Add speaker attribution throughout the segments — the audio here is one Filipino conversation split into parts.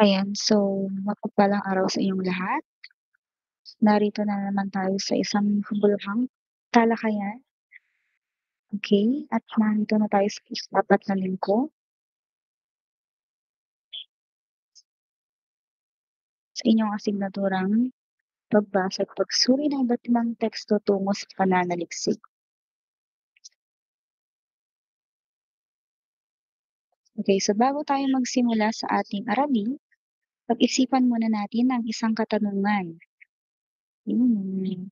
Speaker 1: Ayan, so mapagpalang araw sa inyong lahat. Narito na naman tayo sa isang kabuluhang talakayan, okay. At narito na tayo sa ika-4 na linggo sa inyong asignaturang pagbasa at pagsuri ng iba't ibang teksto tungo sa pananaliksik. Okay, so bago tayo magsimula sa ating aralin, pag-isipan muna natin ang isang katanungan. Hmm,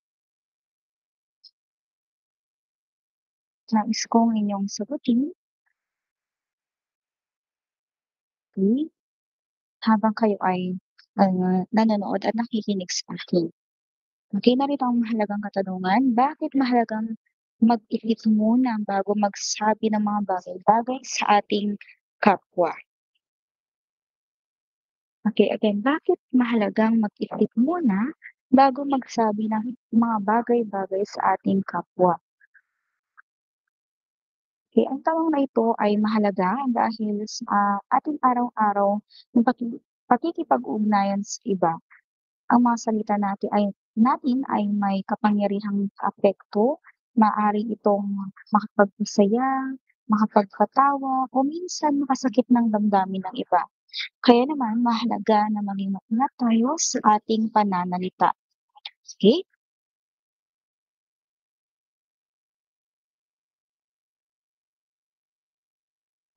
Speaker 1: nais kong inyong sagutin, okay, habang kayo ay, nanonood at nakikinig sa akin. Okay, narito ang mahalagang katanungan, bakit mahalagang mag-isip muna bago magsabi ng mga bagay-bagay sa ating kapwa? Okay, again, bakit mahalagang mag-isip muna bago magsabi ng mga bagay-bagay sa ating kapwa? Okay, ang tanong na ito ay mahalaga dahil sa ating araw-araw yung pakikipag-ugnayan sa iba. Ang mga salita natin ay may kapangyarihang apekto. Maaari itong makapagpasaya, makapagpatawa, o minsan makasakit ng damdamin ng iba. Kaya naman mahalaga na maging maingat tayo sa ating pananalita. Okay?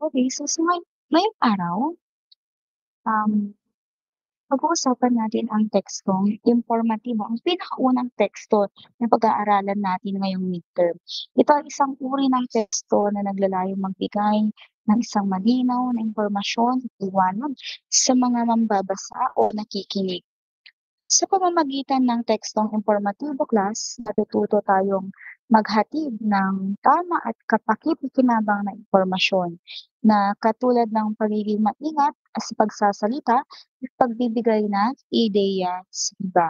Speaker 1: Okay, so sa ngayong araw, um, pag-uusapan natin ang tekstong impormatibo, ang pinakaunang teksto na pag-aaralan natin ngayong midterm. Ito ay isang uri ng teksto na naglalayong magbigay ng isang malinaw na impormasyon at liwanag sa mga mambabasa o nakikinig. Sa pamamagitan ng tekstong impormatibo class, natututo tayong maghatid ng tama at kapaki-pakinabang na impormasyon na katulad ng pagiging maingat sa pagsasalita at pagbibigay ng ideya sa iba.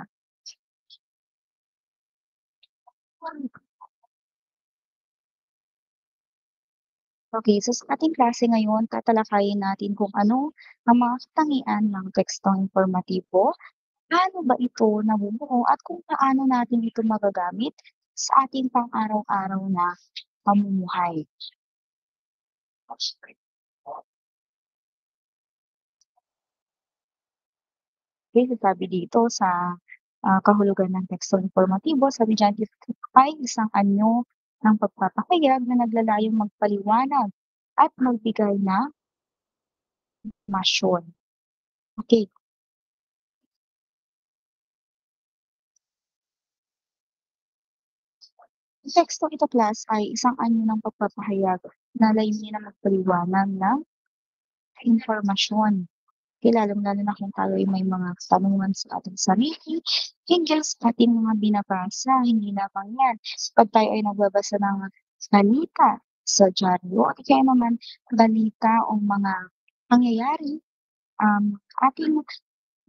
Speaker 1: Okay, so sa ating klase ngayon, tatalakayin natin kung ano ang mga katangian ng tekstong informatibo, paano ba ito nabubuo at kung paano natin ito magagamit sa ating pang-araw-araw na pamumuhay. Okay, sasabi dito sa kahulugan ng tekstong impormatibo, sabi diyan, ito ay isang anyo ng pagpapahayag na naglalayong magpaliwanag at magbigay ng impormasyon. Okay, ang tekstong ito class ay isang anyo ng pagpapahayag na layunin na magpaliwanag ng impormasyon. Okay, lalong-lalo na kung tayo ay may mga katanungan sa ating sarili, hinggil sa ating mga binabasa, hindi lamang yan. Pag tayo ay nagbabasa ng salita sa dyaryo o kaya naman balita o mga pangyayari, ating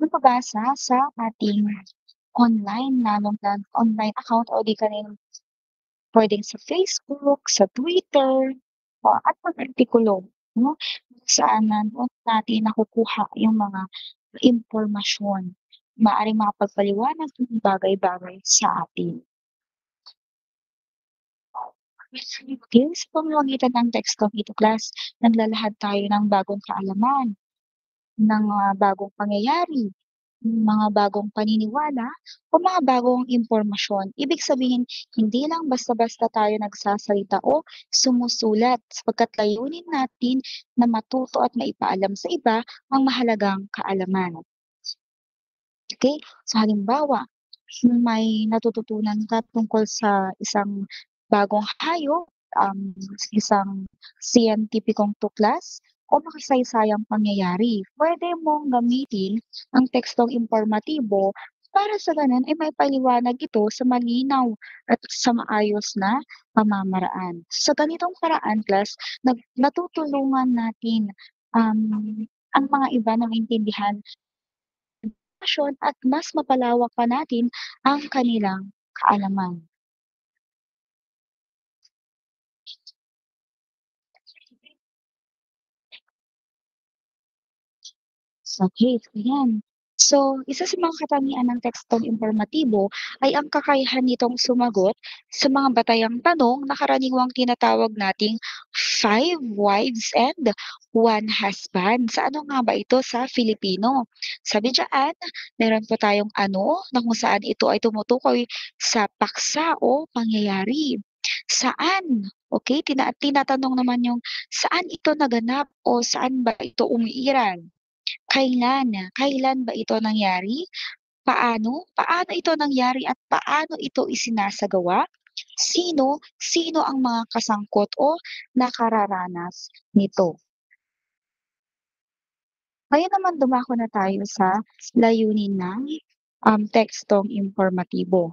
Speaker 1: mababasa sa ating online, lalong-lalo online account o di kaya puwedeng sa Facebook, sa Twitter, at mag-artikulo 'no, saan na doon natin nakukuha yung mga impormasyon. Maaaring makapagpaliwanag ng bagay-bagay sa atin. Okay, sa pamamagitan ng tekstong ito class, naglalahad tayo ng bagong kaalaman, ng mga bagong pangyayari, mga bagong paniniwala, o mga bagong impormasyon. Ibig sabihin, hindi lang basta-basta tayo nagsasalita o sumusulat sapagkat layunin natin na matuto at maipaalam sa iba ang mahalagang kaalaman. Okay? So halimbawa, kung may natututunan ka tungkol sa isang bagong hayop, isang siyentipikong tuklas o makasaysayang pangyayari, pwede mong gamitin ang tekstong impormatibo para sa gano'n ay maipaliwanag ito sa malinaw at sa maayos na pamamaraan. Sa ganitong paraan class, natutulungan natin, ang mga iba na maintindihan at mas mapalawak pa natin ang kanilang kaalaman. Okay, so yan. So, isa sa mga katangian ng tekstong impormatibo ay ang kakayahan nitong sumagot sa mga batayang tanong na karaniwang tinatawag nating five wives and one husband. Sa ano nga ba ito sa Filipino? Sabi diyan, meron po tayong ano na kung saan ito ay tumutukoy sa paksa o pangyayari. Saan? Okay, tinatanong naman yung saan ito naganap o saan ba ito umiiral? Kailan? Kailan ba ito nangyari? Paano? Paano ito nangyari at paano ito isinasagawa? Sino? Sino ang mga kasangkot o nakararanas nito? Ngayon naman dumako na tayo sa layunin ng tekstong impormatibo.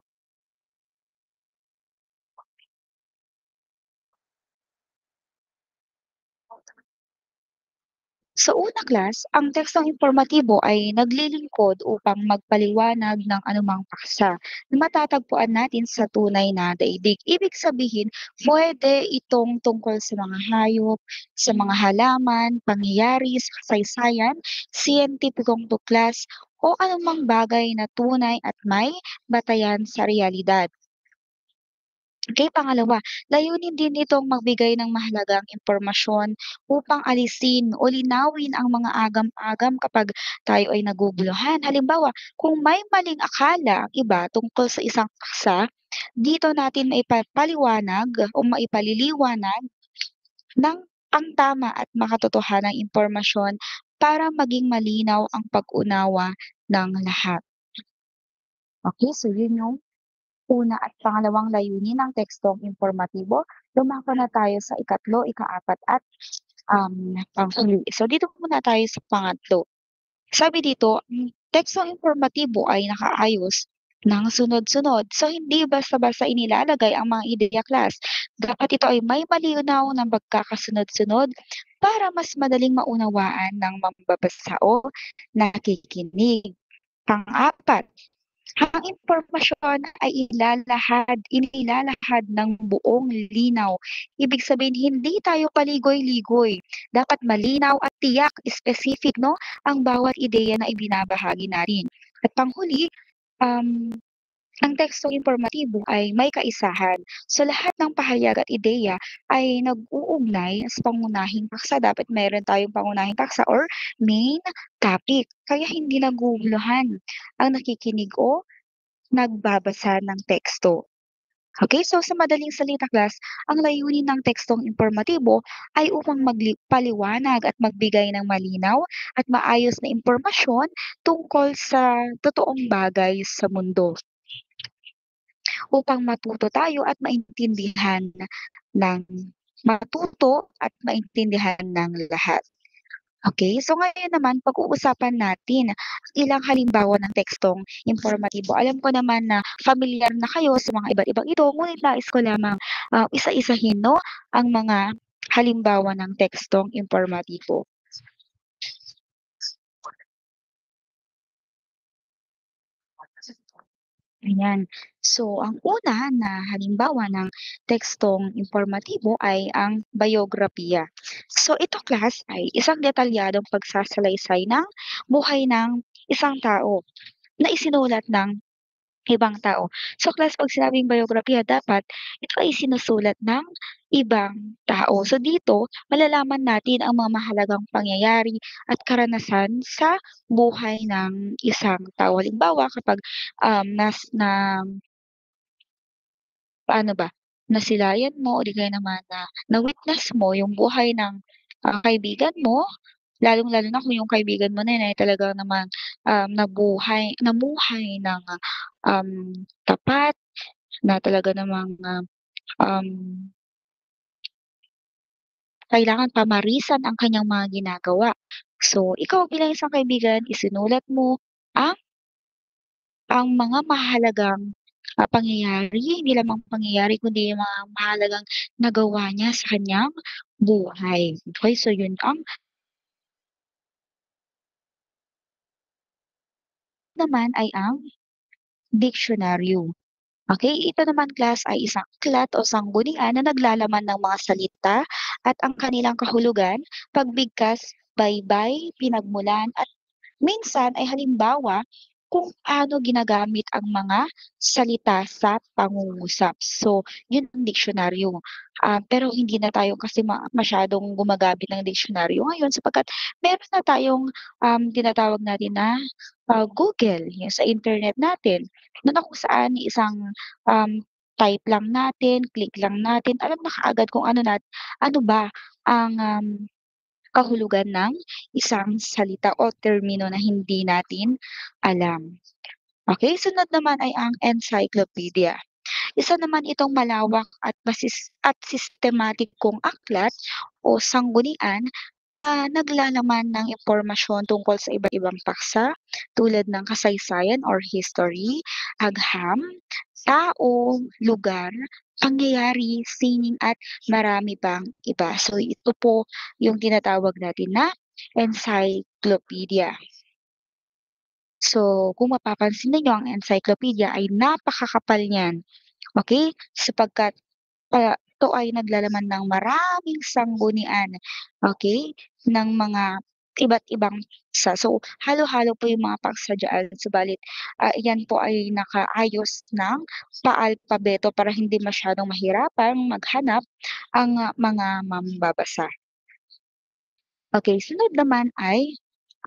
Speaker 1: Sa unang class, ang tekstong impormatibo ay naglilingkod upang magpaliwanag ng anumang paksa na matatagpuan natin sa tunay na daigdig. Ibig sabihin, pwede itong tungkol sa mga hayop, sa mga halaman, pangyayari sa kasaysayan, siyentipikong tuklas, o anumang bagay na tunay at may batayan sa realidad. Okay, pangalawa, layunin din nitong magbigay ng mahalagang impormasyon upang alisin o linawin ang mga agam-agam kapag tayo ay naguguluhan. Halimbawa, kung may maling akala ang iba tungkol sa isang paksa, dito natin maipapaliwanag o maipaliliwanag ng ang tama at makatotohanang impormasyon para maging malinaw ang pag-unawa ng lahat. Okay, so yun yung una at pangalawang layunin ng tekstong impormatibo. Dumako na tayo sa ikatlo, ikaapat at panghuli. So dito muna tayo sa pangatlo. Sabi dito, ang tekstong impormatibo ay nakaayos ng sunod-sunod. So hindi basta-basta inilalagay ang mga ideya class. Dapat ito ay may malinaw ng pagkakasunod-sunod para mas madaling maunawaan ng mambabasa o nakikinig. Pang-apat, ang impormasyon ay inilalahad ng buong linaw. Ibig sabihin, hindi tayo paligoy-ligoy. Dapat malinaw at tiyak, specific, no, ang bawat ideya na ibinabahagi natin. At panghuli, um, ang tekstong impormatibo ay may kaisahan. So lahat ng pahayag at ideya ay nag-uugnay sa pangunahing paksa. Dapat meron tayong pangunahing paksa or main topic. Kaya hindi naguguluhan ang nakikinig o nagbabasa ng teksto. Okay, so sa madaling salita class, ang layunin ng tekstong impormatibo ay upang paliwanag at magbigay ng malinaw at maayos na impormasyon tungkol sa totoong bagay sa mundo upang matuto tayo at ng maintindihan ng lahat. Okay, so ngayon naman pag-uusapan natin ang ilang halimbawa ng tekstong impormatibo. Alam ko naman na familiar na kayo sa mga iba't ibang ito, ngunit nais ko lamang, isa-isahin 'no, ang mga halimbawa ng tekstong impormatibo. Ayan. So, ang una na halimbawa ng tekstong impormatibo ay ang biografiya. So, ito class ay isang detalyadong pagsasalaysay ng buhay ng isang tao na isinulat ng ibang tao. So class 'pag sinabing biografiya dapat ito ay sinusulat ng ibang tao. So dito malalaman natin ang mga mahalagang pangyayari at karanasan sa buhay ng isang tao. Halimbawa kapag, na paano ba, nasilayan mo o di kaya naman na-witness mo yung buhay ng, kaibigan mo, lalong-lalo na kung yung kaibigan mo na yun ay talagang namang, namuhay ng, um, tapat na talaga namang, um, kailangan pamarisan ang kanyang mga ginagawa. So, ikaw bilang isang kaibigan isinulat mo ang mga mahahalagang, pangyayari, hindi lamang pangyayari kundi yung mga mahalagang nagawa niya sa kanyang buhay. Okey, so yun ang naman ay ang diksyonaryo. Okay, ito naman class ay isang aklat o sanggunian na naglalaman ng mga salita at ang kanilang kahulugan, pagbigkas, baybay, pinagmulan Minsan ay halimbawa kung paano ginagamit ang mga salita sa pangungusap. So, yun ang diksyonaryo. Pero hindi na tayo kasi masyadong gumagamit ng diksyonaryo ngayon sapagkat meron na tayong, tinatawag natin na, Google, yung sa internet natin, na kung saan um, type lang natin, click lang natin, alam na kaagad kung ano ba ang, kahulugan ng isang salita o termino na hindi natin alam. Okay, sunod naman ay ang encyclopedia. Isa naman itong malawak at sistematikong aklat o sanggunian naglalaman ng impormasyon tungkol sa iba't ibang paksa tulad ng kasaysayan or history, agham, tao, lugar, pangyayari, sining at marami pang iba. So ito po yung tinatawag natin na encyclopedia. So kung mapapansin ninyo ang encyclopedia ay napakakapal niyan, okey? Sapagkat ito ay naglalaman ng maraming sanggunian, okey, ng mga iba't ibang paksa. So, halo-halo po yung mga paksa diyan subalit, iyan po ay nakaayos ng paalpabeto para hindi masyadong mahirapang maghanap ang, mga mambabasa. Okey, sunod naman ay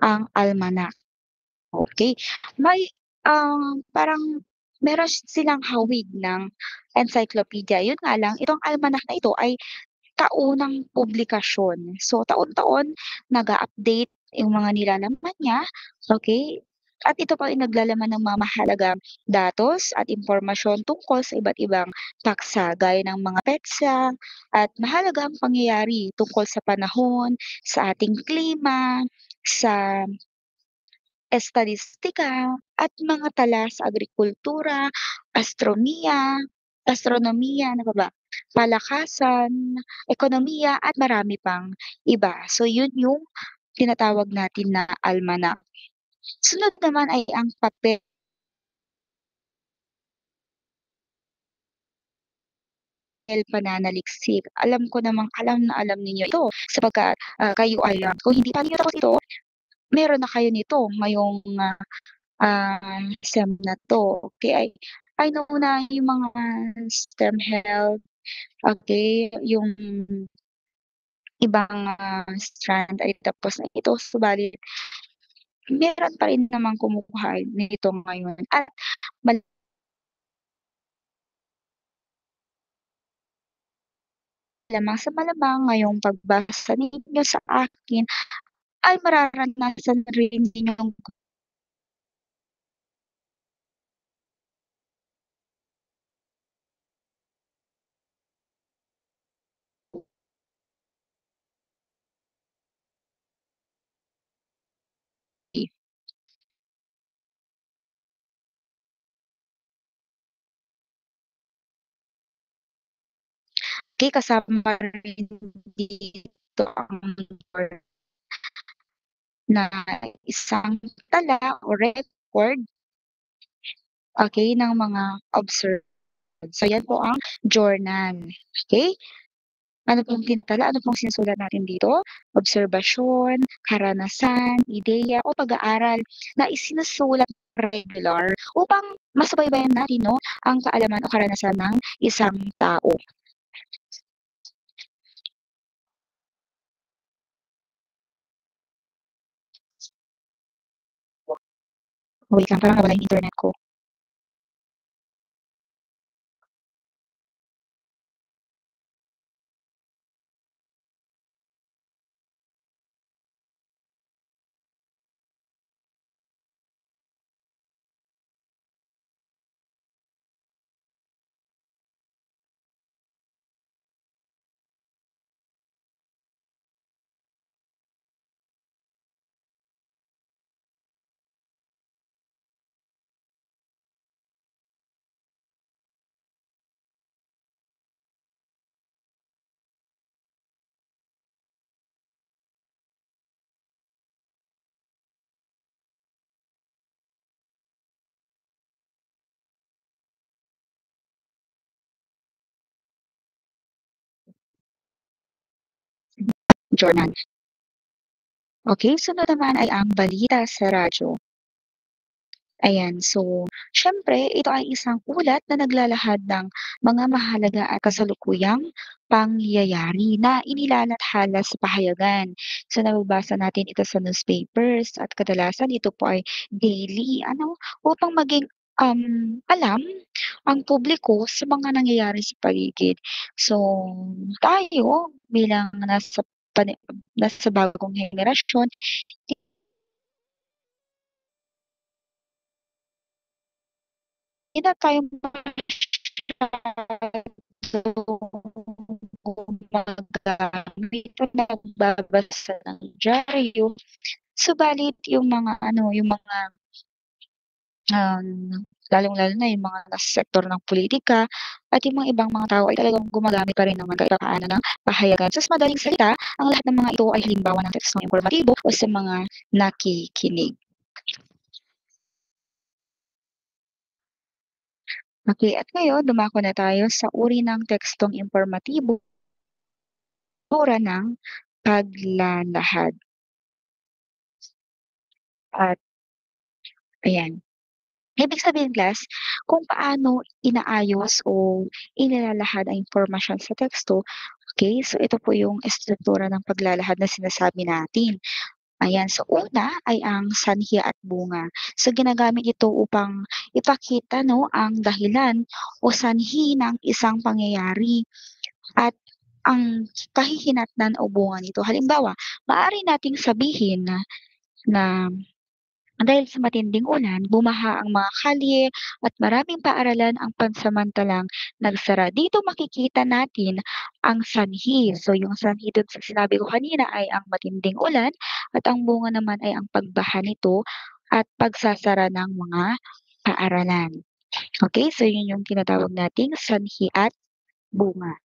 Speaker 1: ang almanac. Okey. May, parang meron silang hawig ng encyclopedia, yun nga lang itong almanac na ito ay taunang publikasyon. So, taon-taon nag-a-update yung mga nilalaman niya, okey? At ito pa ay naglalaman ng mga mahahalagang datos at impormasyon tungkol sa iba't ibang paksa gaya ng mga petsa at mahalagang pangyayari tungkol sa panahon, sa ating klima, sa estadistika at mga tala sa agrikultura, astronomiya, ano pa ba, palakasan, ekonomiya at marami pang iba. So yun yung tinatawag natin na almanac. Sunod naman ay ang papel pananaliksik. Alam ko namang alam na alam ninyo ito sapagkat, kayo ay, kung hindi pa ninyo tapos ito, meron na kayo nito ngayong, SEM na 'to. Kaya I know na yung mga STEM health, okey, yung ibang, strand ay tapos na ito subalit meron pa rin namang kumukuha nito ngayon at malamang ngayong pagbasa ninyo sa akin ay mararanasan rin ninyong okey, kasama rin dito ang na isang tala o record, okey, ng mga So, yan po ang journal, okey? Ano pong tintala, ano pong sinusulat natin dito? Obserbasyon, karanasan, ideya o pag-aaral na isinusulat regular upang masubaybayan natin 'no, ang kaalaman o karanasan ng isang tao. Wait lang, parang nawala yung internet ko. Journal. Okay, sunod naman ay ang balita sa radyo. Ayan, so siyempre ito ay isang ulat na naglalahad ng mga mahalaga at kasalukuyang pangyayari na inilalathala sa pahayagan. So nababasa natin ito sa newspapers at kadalasan ito po ay daily upang maging alam ang publiko sa mga nangyayari sa paligid. So tayo bilang nasa bagong henerasyon, hindi na tayo gumagamit o nagbabasa ng diaryo. Subalit yung mga yung mga, um, lalong-lalo na yung mga nasa sektor ng pulitika at yung mga ibang mga tao ay talagang gumagamit pa rin naman kahit papaano ng pahayagan. So, sa madaling salita, ang lahat ng mga ito ay halimbawa ng tekstong impormatibo o sa mga nakikinig. Okay, at ngayon dumako na tayo sa uri ng tekstong impormatibo, ura ng paglalahad at ayan. Ibig sabihin class, kung paano inaayos o inilalahad ang impormasyon sa teksto, okay? So ito po yung estruktura ng paglalahad na sinasabi natin. Ayan, so una ay ang sanhi at bunga. So ginagamit ito upang ipakita 'no, ang dahilan o sanhi ng isang pangyayari at ang kahihinatnan o bunga nito. Halimbawa, maaari nating sabihin na dahil sa matinding ulan, bumaha ang mga kalye at maraming paaralan ang pansamantalang nagsara. Dito makikita natin ang sanhi. So yung sanhi dun sa sinabi ko kanina ay ang matinding ulan at ang bunga naman ay ang pagbaha nito at pagsasara ng mga paaralan. Okay, so yun yung tinatawag nating sanhi at bunga.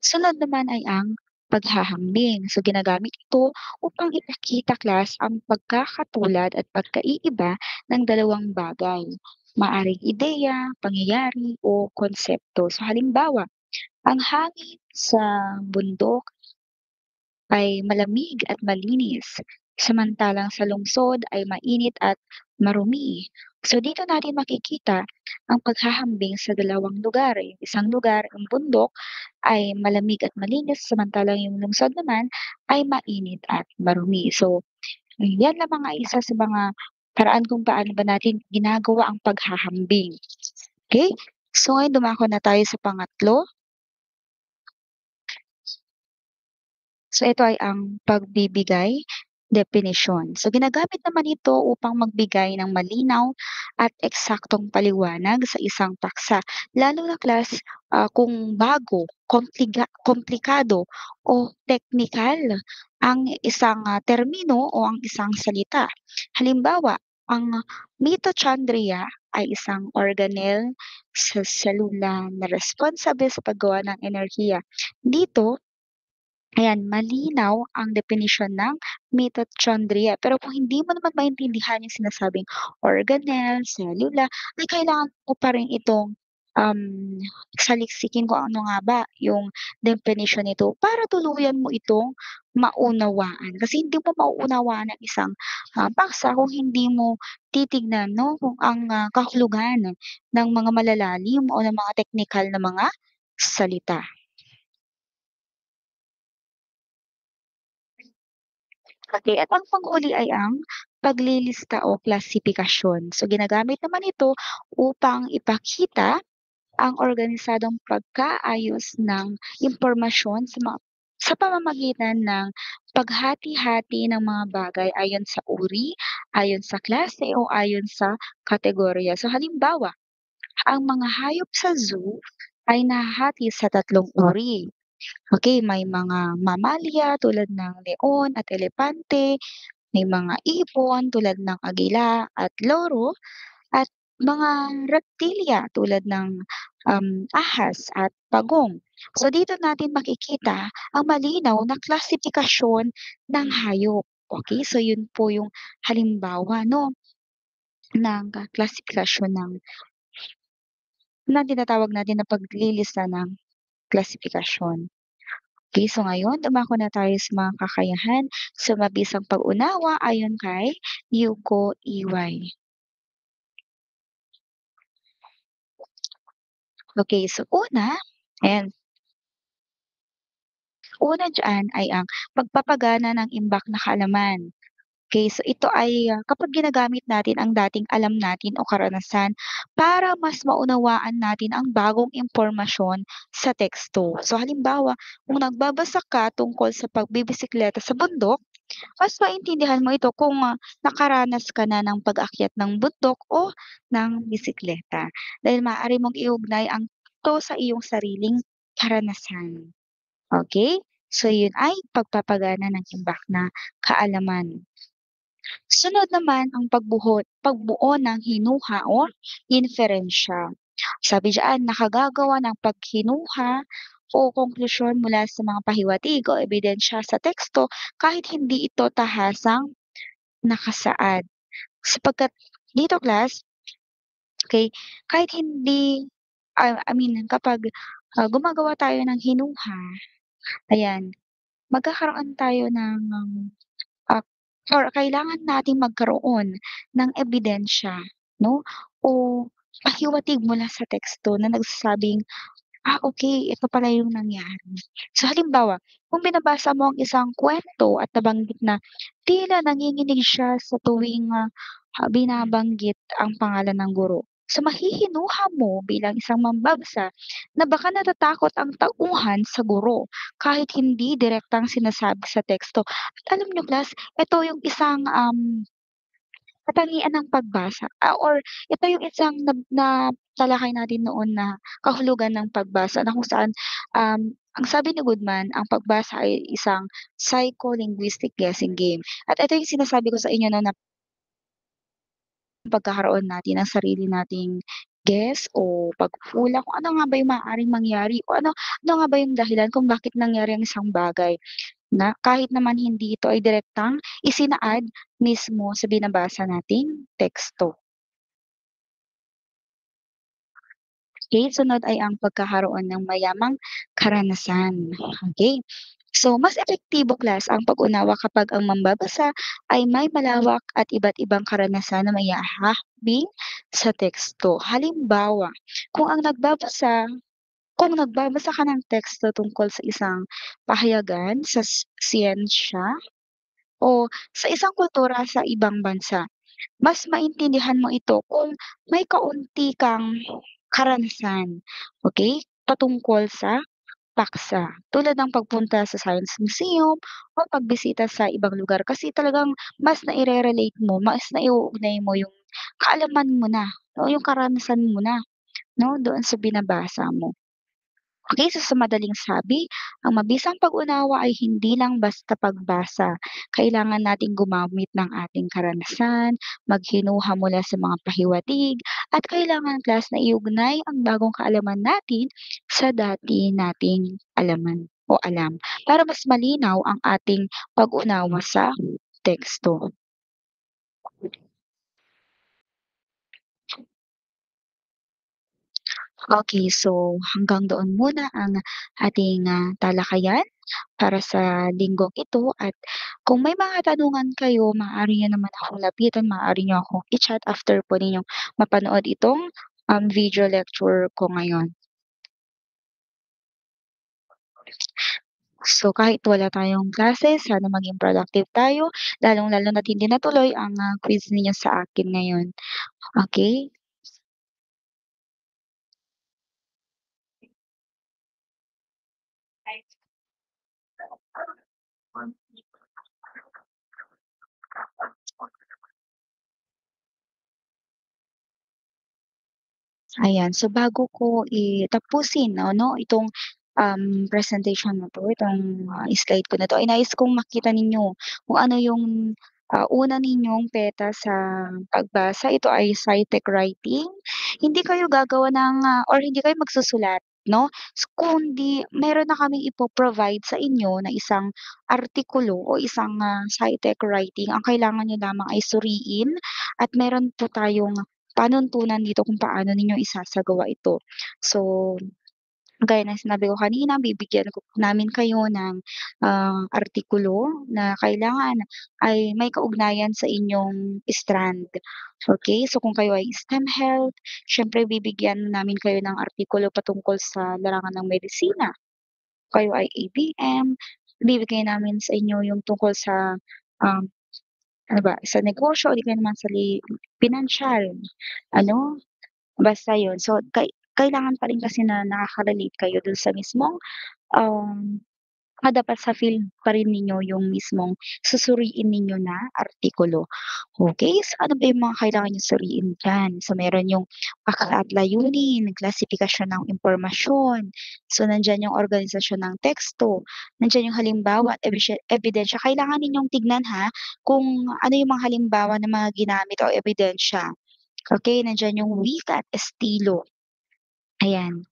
Speaker 1: Sunod naman ay ang paghahambing. So ginagamit ito upang ipakita class ang pagkakatulad at pagkaiiba ng dalawang bagay. Maaring ideya, pangyayari o konsepto. So halimbawa, ang hangin sa bundok ay malamig at malinis, samantalang sa lungsod ay mainit at marumi. So dito natin makikita ang paghahambing sa dalawang lugar. Yung isang lugar, ang bundok, ay malamig at malinis, samantalang yung lungsod naman ay mainit at marumi. So, yan lamang ay isa sa mga paraan kung paano ba natin ginagawa ang paghahambing. Okay? So ngayon dumako na tayo sa pangatlo. So ito ay ang pagbibigay, definition. So ginagamit naman ito upang magbigay ng malinaw at eksaktong paliwanag sa isang paksa. Lalo na class kung bago, komplikado o teknikal ang isang termino o ang isang salita. Halimbawa, ang mitochondria ay isang organelle sa selula na responsable sa paggawa ng enerhiya. Dito, ayan, malinaw ang definition ng mitochondria. Pero kung hindi mo naman maintindihan yung sinasabing organelle, cellula, ay kailangan mo pa rin itong um, saliksikin kung ano nga ba yung definition nito para tuluyan mo itong maunawaan. Kasi hindi mo mauunawaan ang isang paksa kung hindi mo titignan no, kung ang kahulugan ng mga malalalim o ng mga teknikal na mga salita. Okay, at ang panghuli ay ang paglilista o klasifikasyon. So ginagamit naman ito upang ipakita ang organisadong pagkaayos ng impormasyon sa pamamagitan ng paghati-hati ng mga bagay ayon sa uri, ayon sa klase o ayon sa kategorya. So halimbawa, ang mga hayop sa zoo ay nahahati sa tatlong uri. Okay, may mga mamalia tulad ng leon at elepante, may mga ibon tulad ng agila at loro at mga reptilya tulad ng ahas at pagong. So dito natin makikita ang malinaw na klasifikasyon ng hayop. Okay, so yun po yung halimbawa no ng klasifikasyon ng tinatawag natin na paglilista ng klasifikasyon. Okay, so ngayon dumako na tayo sa mga kakayahan sa mabisang pag-unawa ayon kay Yuko Iwai. Okay, so ayan, una diyan ay ang pagpapagana ng imbak na kaalaman. Okay, so ito ay, kapag ginagamit natin ang dating alam natin o karanasan para mas maunawaan natin ang bagong impormasyon sa teksto. So halimbawa, kung nagbabasa ka tungkol sa pagbibisikleta sa bundok, mas maintindihan mo ito kung, nakaranas ka na ng pag-akyat ng bundok o ng bisikleta. Dahil maaari mong iugnay ang ito sa iyong sariling karanasan. Okay. So yun ay pagpapagana ng imbak na kaalaman. Sunod naman ang pagbuo ng hinuha o inferensya. Sabi diyan, nakagagawa ng paghinuha o konklusyon mula sa mga pahiwatig o ebidensya sa teksto kahit hindi ito tahasang nakasaad. Sapagkat dito class, okay, kahit hindi, I mean kapag, gumagawa tayo ng hinuha, ayan, magkakaroon tayo ng Ah, or kailangan nating magkaroon ng ebidensya 'no, o pahiwatig mula sa teksto na nagsasabing, okey ito pala yung nangyari. So halimbawa, kung binabasa mo ang isang kuwento at nabanggit na tila nanginginig siya sa tuwing, binabanggit ang pangalan ng guro. So mahihinuha mo bilang isang mambabasa na baka natatakot ang tauhan sa guro kahit hindi direktang sinasabi sa teksto. At alam niyo class, ito yung isang, katangian ng pagbasa, or ito yung isang natalakay natin noon na kahulugan ng pagbasa na kung saan, ang sabi ni Goodman, ang pagbasa ay isang psycho-linguistic guessing game. At ito yung sinasabi ko sa inyo 'no na pagkakaroon natin ng sarili nating guess o pagkukulang kung ano nga ba yung maaaring mangyari o ano nga ba yung dahilan kung bakit nangyari ang isang bagay na kahit naman hindi ito ay direktang isinaad mismo sa binabasa nating teksto. Okay, sunod ay ang pagkakaroon ng mayamang karanasan, okay. So, mas epektibo class ang pag-unawa kapag ang mambabasa ay may malawak at iba't ibang karanasan na maihahambing sa teksto. Halimbawa, kung ang kung nagbabasa ka ng teksto tungkol sa isang pahayagan sa siyensya o sa isang kultura sa ibang bansa, mas maintindihan mo ito kung may kaunti kang karanasan, okay, patungkol sa paksa. Tulad ng pagpunta sa Science Museum o pagbisita sa ibang lugar kasi talagang mas naire-relate mo, mas naiuugnay mo yung kaalaman mo na o yung karanasan mo na 'no, doon sa binabasa mo. Okay, so sa madaling sabi, ang mabisang pag-unawa ay hindi lang basta pagbasa. Kailangan nating gumamit ng ating karanasan, maghinuha mula sa mga pahiwatig, at kailangan class na iugnay ang bagong kaalaman natin sa dati nating alaman o alam para mas malinaw ang ating pag-unawa sa teksto. Okay, so hanggang doon muna ang ating, talakayan para sa linggong ito at kung may mga tanungan kayo maaari niyo naman akong lapitan, maaari niyo akong i-chat after po ninyong mapanood itong, video lecture ko ngayon. So kahit wala tayong klase sana maging productive tayo lalong-lalo na't hindi natuloy ang, quiz ninyo sa akin ngayon, okey? Ayan, so bago ko tapusin itong, presentation na 'to, itong, slide ko na 'to, ay nais kong makita ninyo kung ano yung, una ninyong peta sa pagbasa. Ito ay SciTech writing. Hindi kayo gagawa ng, or hindi kayo magsusulat 'no, kundi meron na kaming ipo-provide sa inyo na isang artikulo o isang, SciTech writing. Ang kailangan niyo lamang ay suriin at meron po tayong panuntunan dito kung paano ninyo isasagawa ito. So, Gaya ng sinabi ko kanina, bibigyan ko namin kayo ng, artikulo na kailangan ay may kaugnayan sa inyong strand. Okay, so kung kayo ay STEM Health, siyempre bibigyan namin kayo ng artikulo patungkol sa larangan ng medisina. Kayo ay ABM, ibibigay namin sa inyo yung tungkol sa, um, ano ba, sa negosyo o di kaya naman sa pinansiyal, ano, basta yun. So, kailangan pa rin kasi na nakaka-relate kayo dun sa mismong, um, dapat sa field pa rin ninyo yung mismong susuriin ninyo na artikulo. Okay, so ano ba yung mga kailangan niyong suriin diyan? So meron yung akda at layunin, klasifikasyon ng impormasyon, so nandiyan yung organisasyon ng teksto, nandiyan yung halimbawa at ebidensya. Kailangan ninyong tignan ha, kung ano yung mga halimbawa ng mga ginamit o ebidensya. Okay, nandiyan yung wika at estilo, ayan.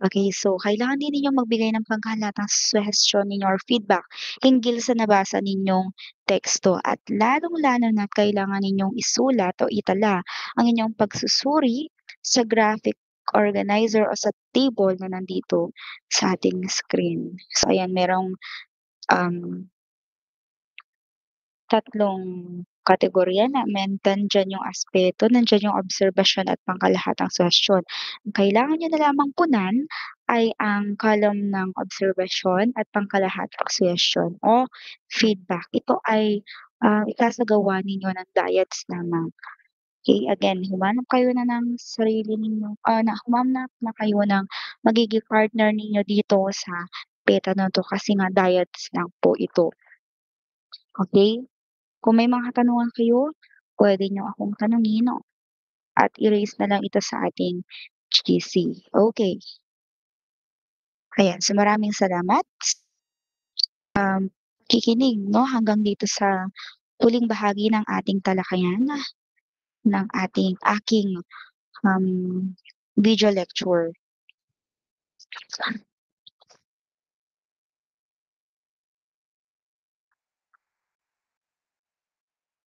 Speaker 1: Okay, so kailangan din ninyong magbigay ng pangkalatang suhestiyon ninyo or feedback hinggil sa nabasa ninyong teksto at lalong-lalo na't kailangan ninyong isulat o itala ang inyong pagsusuri sa graphic organizer o sa table na nandito sa ating screen. So ayan, merong, um tatlong kategorya namin, nandiyan yung aspeto, nandiyan yung obserbasyon at pangkalahatang suhestiyon. Ang kailangan niyo na lamang punan ay ang column ng obserbasyon at pangkalahatang suhestiyon o feedback. Ito ay, ikasagawa ninyo ng diets lamang. Okay, again, humanap kayo na ng sarili ninyo, humanap na kayo ng magiging partner ninyo dito sa PETA na 'to kasi nga diets lang po ito, okay. Kung may mga katanungan kayo, puwede niyo akong tanungin at i-raise na lang ito sa ating GC. Okay, ayan. So, maraming salamat, pakikinig 'no, hanggang dito sa huling bahagi ng ating talakayan ng aking, um, video lecture.